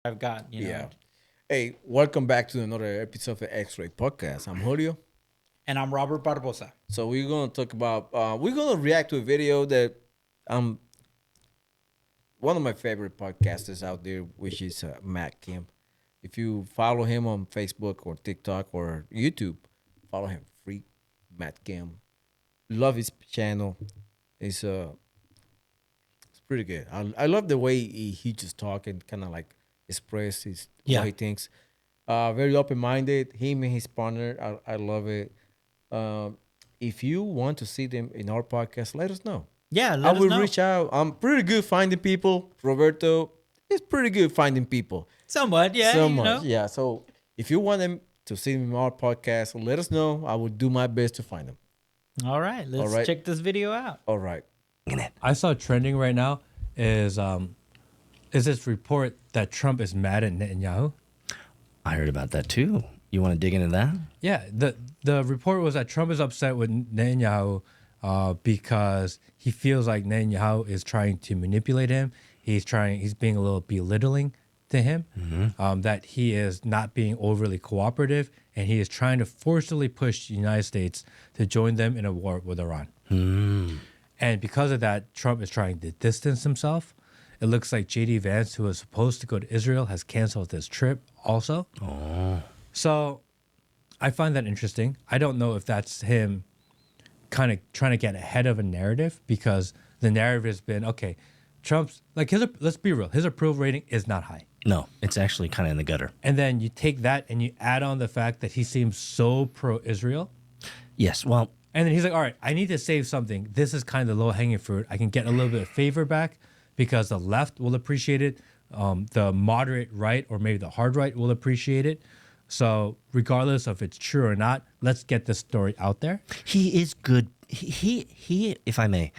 I've got, Yeah. Hey, welcome back to another episode of the Xray Podcast. I'm Julio. and I'm Robert Barbosa. So we're gonna talk about we're gonna react to a video that one of my favorite podcasters out there, which is Matt Kim. If you follow him on Facebook or TikTok or YouTube, follow him. Free Matt Kim. Love his channel. It's pretty good. I love the way he just talk and kind of like express his Yeah. what he thinks. Very open minded. Him and his partner. I love it. If you want to see them in our podcast, let us know. Yeah, I let us will know. reach out. I'm pretty good finding people. Roberto is pretty good finding people. Somewhat, yeah, So you much. know. Yeah. So if you want them to see them in our podcast, let us know. I will do my best to find them. All right, let's right. check this video out. All right. I saw trending right now is this report that Trump is mad at Netanyahu. I heard about that too. You want to dig into that? Yeah, the report was that Trump is upset with Netanyahu because he feels like Netanyahu is trying to manipulate him. He's being a little belittling to him. That he is not being overly cooperative, and he is trying to forcibly push the United States to join them in a war with Iran. And because of that, Trump is trying to distance himself. It looks like J.D. Vance, who was supposed to go to Israel, has canceled his trip also. So I find that interesting. I don't know if that's him kind of trying to get ahead of a narrative, because the narrative has been, okay, Trump's, like, let's be real, his approval rating is not high. No, it's actually kind of in the gutter. And then you take that and you add on the fact that he seems so pro-Israel. Yes, well, And then he's like, all right, I need to save something. This is kind of the low-hanging fruit. I can get a little bit of favor back because the left will appreciate it. The moderate right, or maybe the hard right, will appreciate it. So regardless of if it's true or not, let's get this story out there. he is good. He if I may,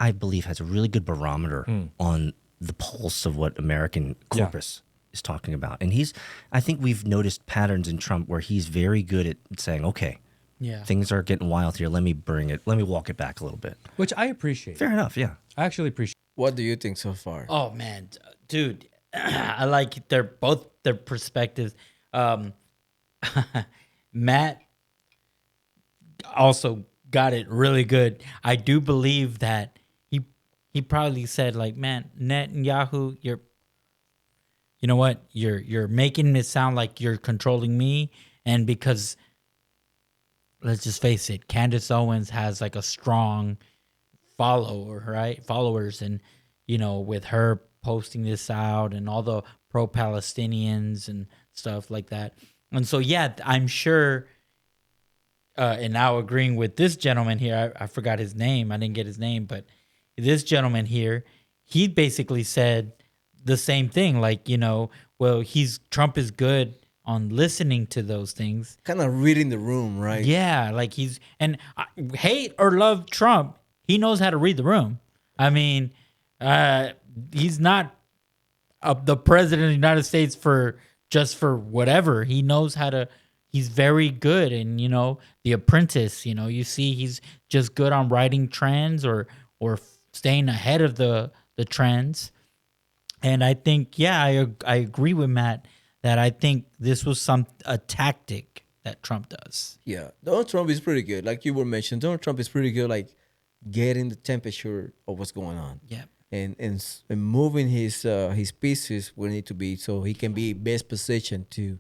I believe has a really good barometer on the pulse of what American corpus is talking about. And I think we've noticed patterns in Trump where he's very good at saying, okay, Yeah. things are getting wild here. Let me walk it back a little bit. Which I appreciate. Fair enough, yeah. I actually appreciate. What do you think so far? Oh man, dude, I like both their perspectives. Matt also got it really good. I do believe that he probably said, like, man, Netanyahu, you know what? You're making it sound like you're controlling me, and because let's just face it, Candace Owens has like a strong followers, and with her posting this out and all the pro-Palestinians and stuff like that. And so yeah, I'm sure and now agreeing with this gentleman here, I forgot his name, I didn't get his name, but this gentleman here, he basically said the same thing, like, well, Trump is good on listening to those things. Kind of reading the room, right? Yeah, like hate or love Trump, he knows how to read the room. I mean, he's not the president of the United States for whatever. He knows how to. He's very good, and The Apprentice. You see, he's just good on writing trends or staying ahead of the trends. And I think, yeah, I agree with Matt that I think this was a tactic that Trump does. Yeah. Donald Trump is pretty good. Like you were mentioning, Donald Trump is pretty good, like getting the temperature of what's going on. Yeah. And moving his pieces where need to be, so he can be best positioned to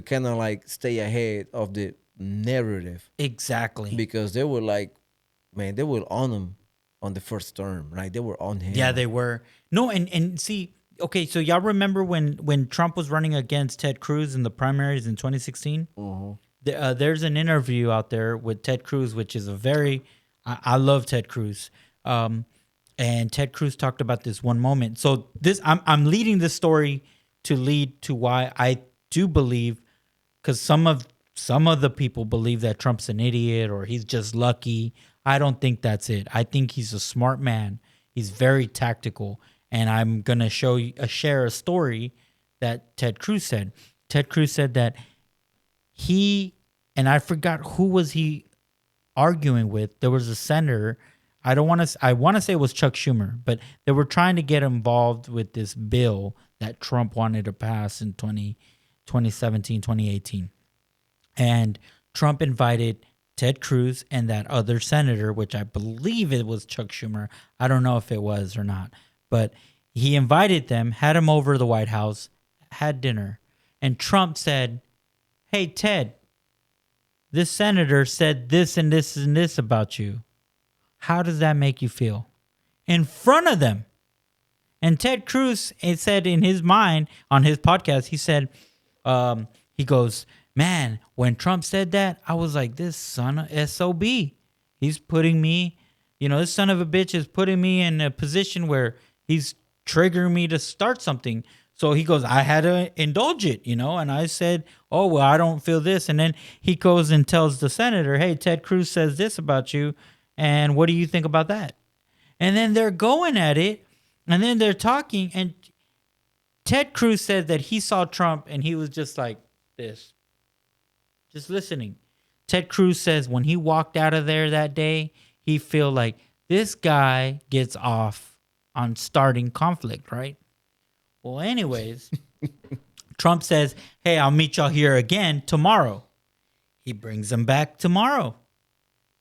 kind of like stay ahead of the narrative, Exactly. because they were like, man, they were on him on the first term, right? They were on him. Yeah, they were. No, and see, okay, so y'all remember when Trump was running against Ted Cruz in the primaries in 2016? There's an interview out there with Ted Cruz, which is I love Ted Cruz. And Ted Cruz talked about this one moment. So I'm leading this story to lead to why I do believe, because some of the people believe that Trump's an idiot or he's just lucky. I don't think that's it. I think he's a smart man. He's very tactical. And I'm going to share a story that Ted Cruz said. Ted Cruz said that and I forgot who was he arguing with. There was a senator. I don't want to. I want to say it was Chuck Schumer, but they were trying to get involved with this bill that Trump wanted to pass in 2017, 2018. And Trump invited Ted Cruz and that other senator, which I believe it was Chuck Schumer. I don't know if it was or not, but he invited them, had them over to the White House, had dinner, and Trump said, "Hey, Ted, this senator said this and this and this about you. How does that make you feel?" In front of them. And Ted Cruz, it said in his mind on his podcast, he said, he goes, "Man, when Trump said that, I was like, this son of SOB. He's putting me, this son of a bitch is putting me in a position where he's triggering me to start something." So he goes, "I had to indulge it, and I said, oh, well, I don't feel this." And then he goes and tells the senator, "Hey, Ted Cruz says this about you. And what do you think about that?" And then they're going at it. And then they're talking. And Ted Cruz said that he saw Trump and he was just like this, just listening. Ted Cruz says when he walked out of there that day, he feel like this guy gets off on starting conflict, right? Well, anyways, Trump says, "Hey, I'll meet y'all here again tomorrow." He brings them back tomorrow.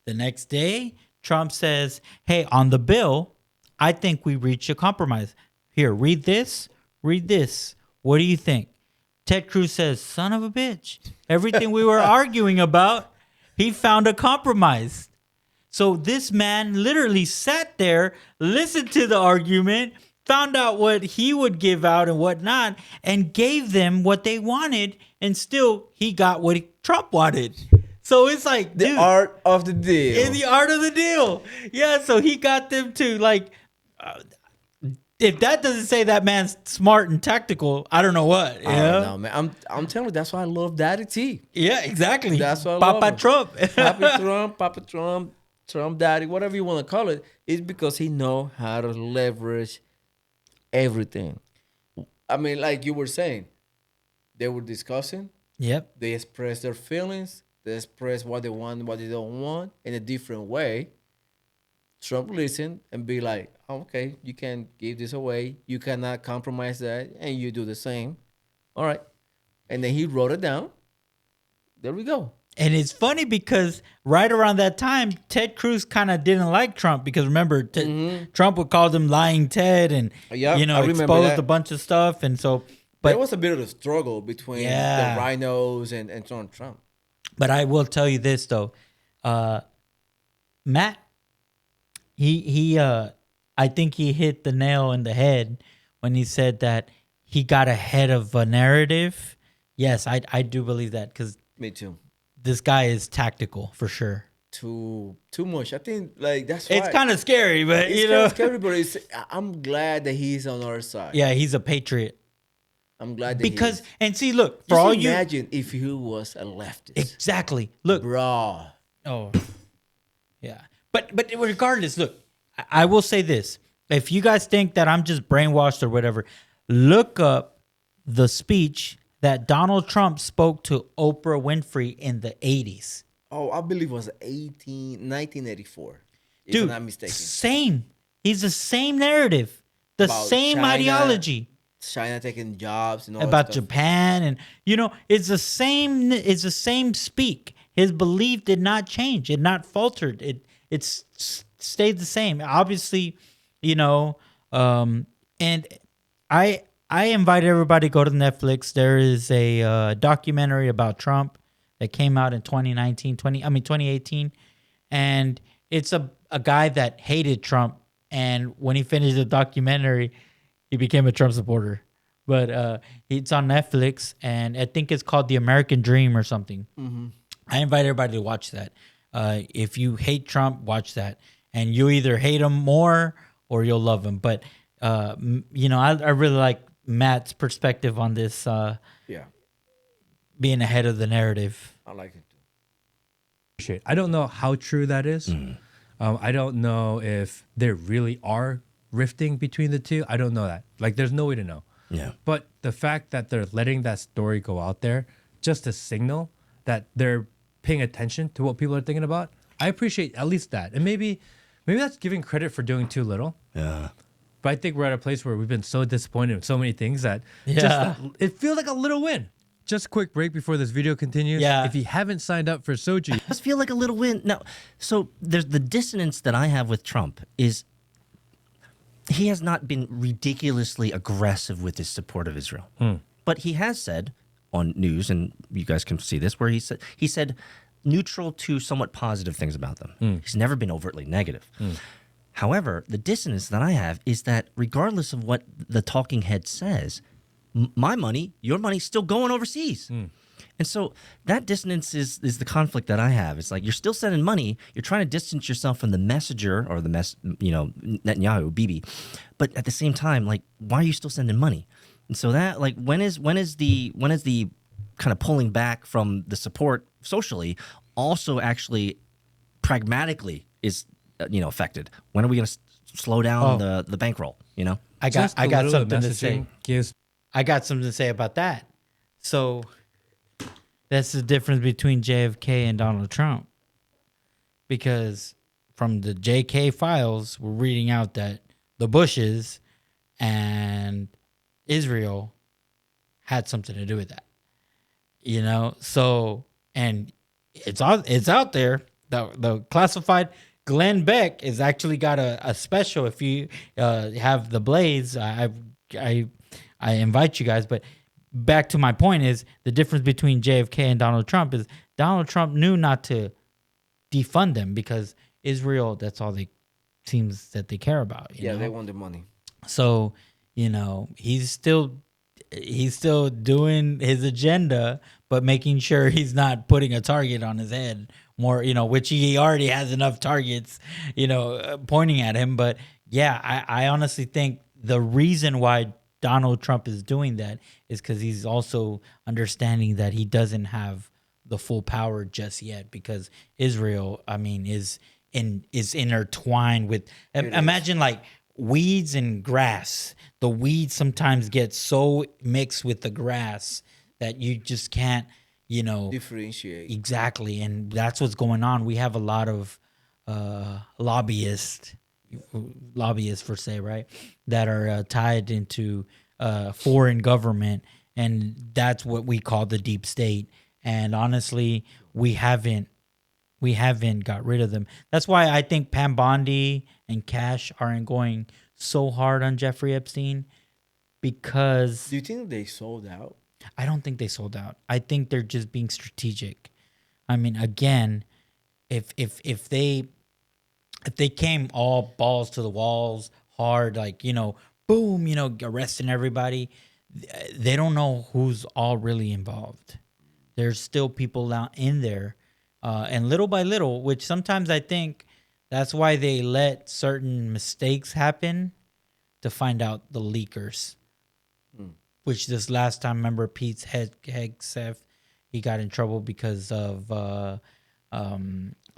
The next day, Trump says, "Hey, on the bill, I think we reached a compromise. Here, read this, read this. What do you think?" Ted Cruz says, "Son of a bitch. Everything we were arguing about, he found a compromise." So this man literally sat there, listened to the argument, found out what he would give out and what not, and gave them what they wanted, and still he got what Trump wanted. So it's like, The dude, art of the deal. in the art of the deal. Yeah, so he got them to if that doesn't say that man's smart and tactical, I don't know what. Yeah, No, man. I'm telling you, that's why I love Daddy T. yeah, exactly. That's why I Papa love him. Trump. Papa Trump, Trump Daddy, whatever you want to call it, is because he know how to leverage everything. I mean, like you were saying, they were discussing. Yep. They express their feelings. They express what they want, what they don't want in a different way. Trump listened and be like, "Oh, okay, you can give this away. You cannot compromise that, and you do the same. All right." And then he wrote it down. There we go. And it's funny because right around that time, Ted Cruz kind of didn't like Trump because remember, Trump would call him lying Ted and, Yeah, I remember exposed that. a bunch of stuff. And so, There was a bit of a struggle between Yeah. the rhinos and Trump. but I will tell you this though, Matt, I think he hit the nail in the head when he said that he got ahead of a narrative. Yes, I do believe that because Me too. this guy is tactical for sure. Too much. I think like that's why It's kind of scary, but it's kind of scary, but I'm glad that he's on our side. yeah, he's a patriot. I'm glad that Because he is. and see, look for Just all you imagine if he was a leftist, exactly. Look, bro. oh, yeah. But regardless, look, I will say this: if you guys think that I'm just brainwashed or whatever, look up the speech that Donald Trump spoke to Oprah Winfrey in the 80s. Oh, I believe it was 1984. If Dude, I'm not mistaken. same. He's the same narrative, the About same China, ideology. China taking jobs and all About that stuff. Japan and it's the same speak. His belief did not change. It not faltered. It stayed the same. Obviously, and I invite everybody to go to Netflix. There is a documentary about Trump that came out in 2018, and it's a guy that hated Trump, and when he finished the documentary, he became a Trump supporter. But it's on Netflix, and I think it's called The American Dream or something. Mm-hmm. I invite everybody to watch that. If you hate Trump, watch that, and you either hate him more or you'll love him. But I really like Matt's perspective on this. Yeah, Being ahead of the narrative. I like it too. Shit. I don't know how true that is. I don't know if there really are rifting between the two. I don't know that. Like, there's no way to know. Yeah. But the fact that they're letting that story go out there, just a signal that they're paying attention to what people are thinking about, I appreciate at least that. And maybe maybe that's giving credit for doing too little. Yeah. But I think we're at a place where we've been so disappointed with so many things that it feels like a little win. Just a quick break before this video continues. Yeah. If you haven't signed up for Soji, Does feel like a little win. Now, so there's the dissonance that I have with Trump is he has not been ridiculously aggressive with his support of Israel. But he has said on news, and you guys can see this, where he said neutral to somewhat positive things about them. He's never been overtly negative. However, the dissonance that I have is that regardless of what the talking head says, my money, your money's still going overseas. And so that dissonance is the conflict that I have. It's like you're still sending money. You're trying to distance yourself from the messenger or Netanyahu, Bibi. But at the same time, like, why are you still sending money? And so that, like, when is the kind of pulling back from the support socially also actually pragmatically is affected? When are we going to slow down the bankroll? I got something to say. Gives I got something to say about that. So that's the difference between JFK and Donald Trump. Because from the JK files, we're reading out that the Bushes and Israel had something to do with that. So, and it's out there. The classified Glenn Beck has actually got a special. If you have the Blaze, I invite you guys. But back to my point is the difference between JFK and Donald Trump is Donald Trump knew not to defund them because Israel, that's all seems that they care about. You know? They want the money. So, he's still doing his agenda, but making sure he's not putting a target on his head more, which he already has enough targets, pointing at him. But yeah, I honestly think the reason why Donald Trump is doing that is because he's also understanding that he doesn't have the full power just yet because Israel, is intertwined with. Imagine like weeds and grass. The weeds sometimes get so mixed with the grass that you just can't, differentiate. Exactly, and that's what's going on. We have a lot of lobbyists per se, right, that are tied into foreign government, and that's what we call the deep state. And honestly, we haven't got rid of them. That's why I think Pam Bondi and Cash aren't going so hard on Jeffrey Epstein, because Do you think they sold out? I don't think they sold out. I think they're just being strategic. Again, if they came all balls to the walls hard, like, boom, arresting everybody, they don't know who's all really involved. There's still people out in there, and little by little, which sometimes I think that's why they let certain mistakes happen to find out the leakers. Which this last time, remember Pete's Hegseth, he got in trouble because of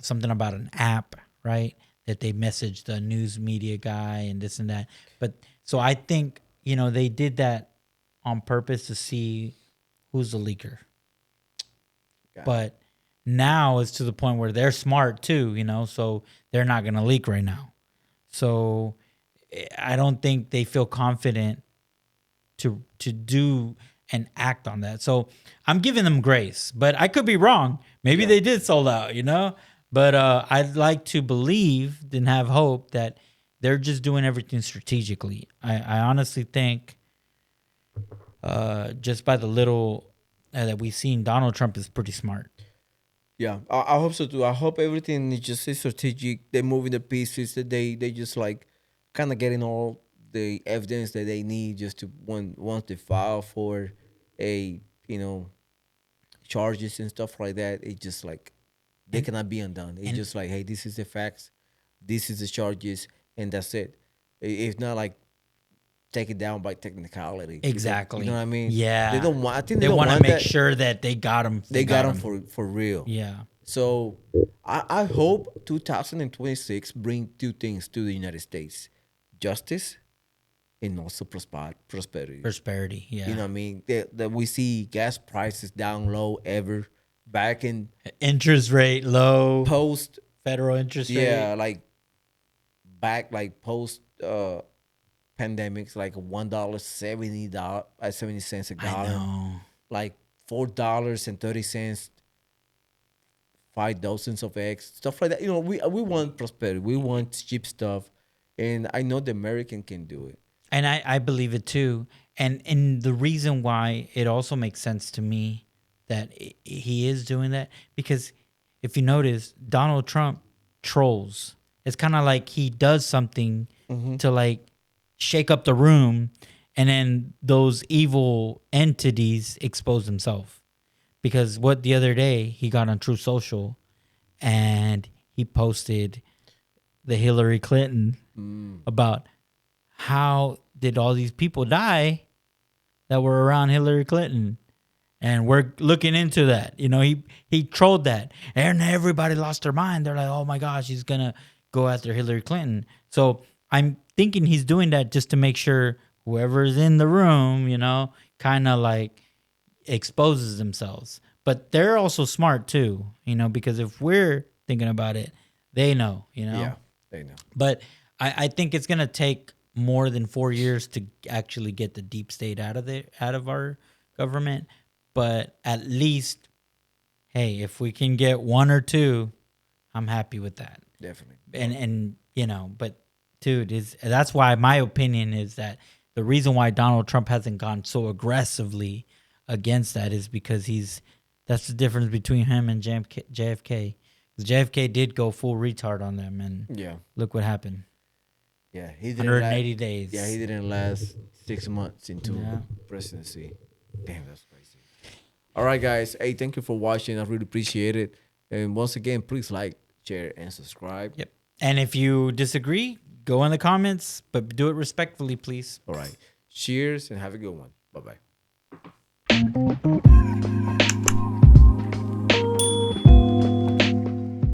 something about an app, right? That they messaged the news media guy and this and that. But so I think, they did that on purpose to see who's the leaker. But now it's to the point where they're smart too, so they're not going to leak right now. So I don't think they feel confident to do and act on that. So I'm giving them grace, but I could be wrong. Maybe they did sold out, But I'd like to believe and have hope that they're just doing everything strategically. I honestly think just by the little that we've seen, Donald Trump is pretty smart. Yeah, I hope so too. I hope everything is just strategic. They're moving the pieces. That they just like kind of getting all the evidence that they need just to once they file for a charges and stuff like that. It's just like they cannot be undone. It's just like, hey, this is the facts, this is the charges, and that's it. It's not like take it down by technicality. Exactly. You know what I mean? Yeah. They don't want. I think they want to make sure that they got them. They got them for real. Yeah. So I hope 2026 bring two things to the United States: justice and also prosperity. Prosperity. Yeah. You know what I mean? That we see gas prices down low ever back in interest rate low. post Federal interest rate. Yeah, like back like post pandemics, like $1.70 a I gallon, know. like $4.30, 5 dozens of eggs, stuff like that. You know, we want prosperity. We want cheap stuff, and I know the American can do it. And I believe it too. And the reason why it also makes sense to me that he is doing that, because if you notice, Donald Trump trolls. It's kind of like he does something to like shake up the room, and then those evil entities expose themselves. Because what the other day he got on True Social and he posted the Hillary Clinton about how did all these people die that were around Hillary Clinton, and we're looking into that. You know, he trolled that, and everybody lost their mind. They're like, oh my gosh, he's gonna go after Hillary Clinton. So I'm thinking he's doing that just to make sure whoever's in the room, you know, kind of like exposes themselves. But they're also smart too, you know, because if we're thinking about it, they know, you know. Yeah, they know. But I think it's gonna take more than 4 years to actually get the deep state out of our government. But at least, hey, if we can get 1 or 2, I'm happy with that. Definitely. And you know, but dude, that's why my opinion is that the reason why Donald Trump hasn't gone so aggressively against that is because that's the difference between him and JFK. 'Cause JFK did go full retard on them, and Yeah. look what happened. Yeah, he didn't 180 days. Yeah, he didn't last 6 months into Yeah. presidency. Damn, that's crazy. All right, guys. Hey, thank you for watching. I really appreciate it. And once again, please like, share, and subscribe. Yep. And if you disagree, go in the comments, but do it respectfully, please. All right. Cheers and have a good one. Bye-bye.